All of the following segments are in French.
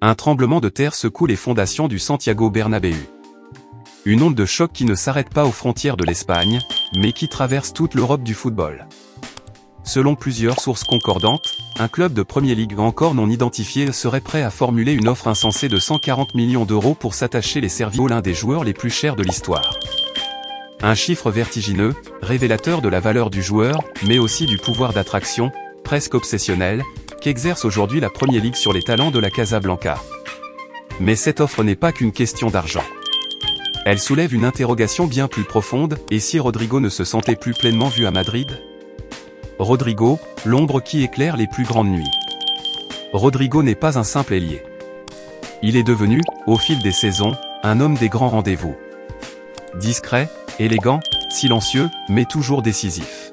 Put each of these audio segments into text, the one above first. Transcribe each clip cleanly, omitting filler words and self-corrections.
Un tremblement de terre secoue les fondations du Santiago Bernabéu. Une onde de choc qui ne s'arrête pas aux frontières de l'Espagne, mais qui traverse toute l'Europe du football. Selon plusieurs sources concordantes, un club de Premier League encore non identifié serait prêt à formuler une offre insensée de 140 millions d'euros pour s'attacher les cerveaux l'un des joueurs les plus chers de l'histoire. Un chiffre vertigineux, révélateur de la valeur du joueur, mais aussi du pouvoir d'attraction, presque obsessionnel, qu'exerce aujourd'hui la Premier League sur les talents de la Casablanca. Mais cette offre n'est pas qu'une question d'argent. Elle soulève une interrogation bien plus profonde, et si Rodrigo ne se sentait plus pleinement vu à Madrid ? Rodrigo, l'ombre qui éclaire les plus grandes nuits. Rodrigo n'est pas un simple ailier. Il est devenu, au fil des saisons, un homme des grands rendez-vous. Discret, élégant, silencieux, mais toujours décisif.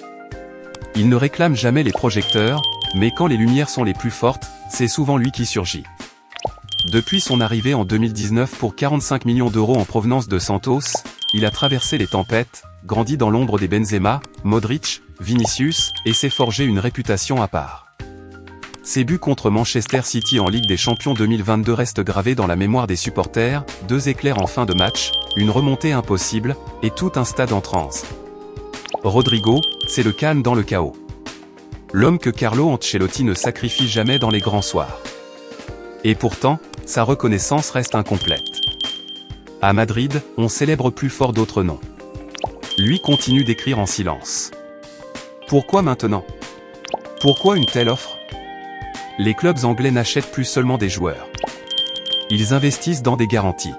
Il ne réclame jamais les projecteurs, mais quand les lumières sont les plus fortes, c'est souvent lui qui surgit. Depuis son arrivée en 2019 pour 45 millions d'euros en provenance de Santos, il a traversé les tempêtes, grandi dans l'ombre des Benzema, Modric, Vinicius, et s'est forgé une réputation à part. Ses buts contre Manchester City en Ligue des Champions 2022 restent gravés dans la mémoire des supporters, 2 éclairs en fin de match, une remontée impossible, et tout un stade en transe. Rodrigo, c'est le calme dans le chaos. L'homme que Carlo Ancelotti ne sacrifie jamais dans les grands soirs. Et pourtant, sa reconnaissance reste incomplète. À Madrid, on célèbre plus fort d'autres noms. Lui continue d'écrire en silence. Pourquoi maintenant? Pourquoi une telle offre? Les clubs anglais n'achètent plus seulement des joueurs. Ils investissent dans des garanties.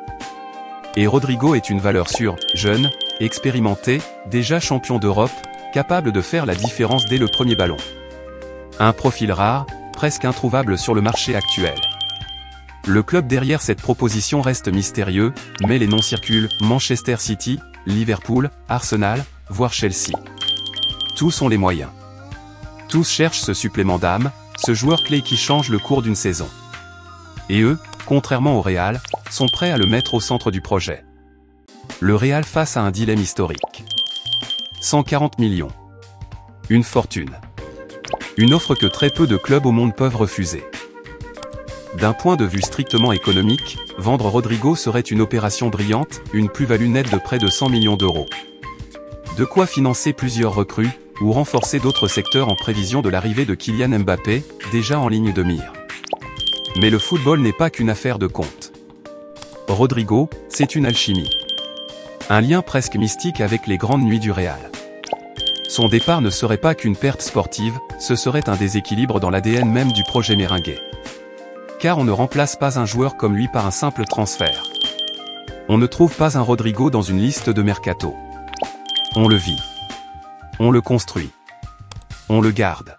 Et Rodrigo est une valeur sûre, jeune, expérimenté, déjà champion d'Europe, capable de faire la différence dès le premier ballon. Un profil rare, presque introuvable sur le marché actuel. Le club derrière cette proposition reste mystérieux, mais les noms circulent, Manchester City, Liverpool, Arsenal, voire Chelsea. Tous ont les moyens. Tous cherchent ce supplément d'âme, ce joueur clé qui change le cours d'une saison. Et eux, contrairement au Real, sont prêts à le mettre au centre du projet. Le Real face à un dilemme historique. 140 millions. Une fortune. Une offre que très peu de clubs au monde peuvent refuser. D'un point de vue strictement économique, vendre Rodrigo serait une opération brillante, une plus-value nette de près de 100 millions d'euros. De quoi financer plusieurs recrues, ou renforcer d'autres secteurs en prévision de l'arrivée de Kylian Mbappé, déjà en ligne de mire. Mais le football n'est pas qu'une affaire de compte. Rodrigo, c'est une alchimie. Un lien presque mystique avec les grandes nuits du Real. Son départ ne serait pas qu'une perte sportive, ce serait un déséquilibre dans l'ADN même du projet merengue. Car on ne remplace pas un joueur comme lui par un simple transfert. On ne trouve pas un Rodrigo dans une liste de mercato. On le vit. On le construit. On le garde.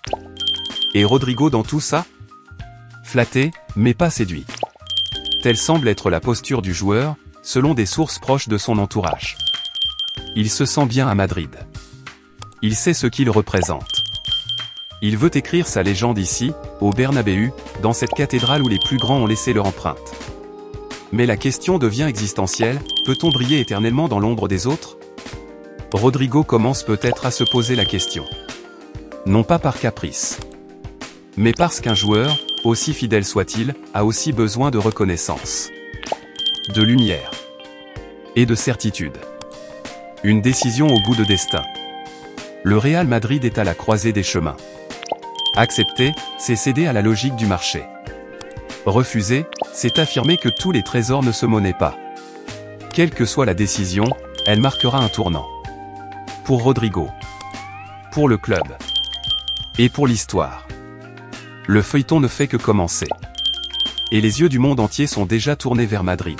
Et Rodrigo dans tout ça? Flatté, mais pas séduit. Telle semble être la posture du joueur, selon des sources proches de son entourage. Il se sent bien à Madrid. Il sait ce qu'il représente. Il veut écrire sa légende ici, au Bernabéu, dans cette cathédrale où les plus grands ont laissé leur empreinte. Mais la question devient existentielle, peut-on briller éternellement dans l'ombre des autres? Rodrigo commence peut-être à se poser la question. Non pas par caprice. Mais parce qu'un joueur, aussi fidèle soit-il, a aussi besoin de reconnaissance. De lumière. Et de certitude. Une décision au goût de destin. Le Real Madrid est à la croisée des chemins. Accepter, c'est céder à la logique du marché. Refuser, c'est affirmer que tous les trésors ne se monnaient pas. Quelle que soit la décision, elle marquera un tournant. Pour Rodrigo. Pour le club. Et pour l'histoire. Le feuilleton ne fait que commencer. Et les yeux du monde entier sont déjà tournés vers Madrid.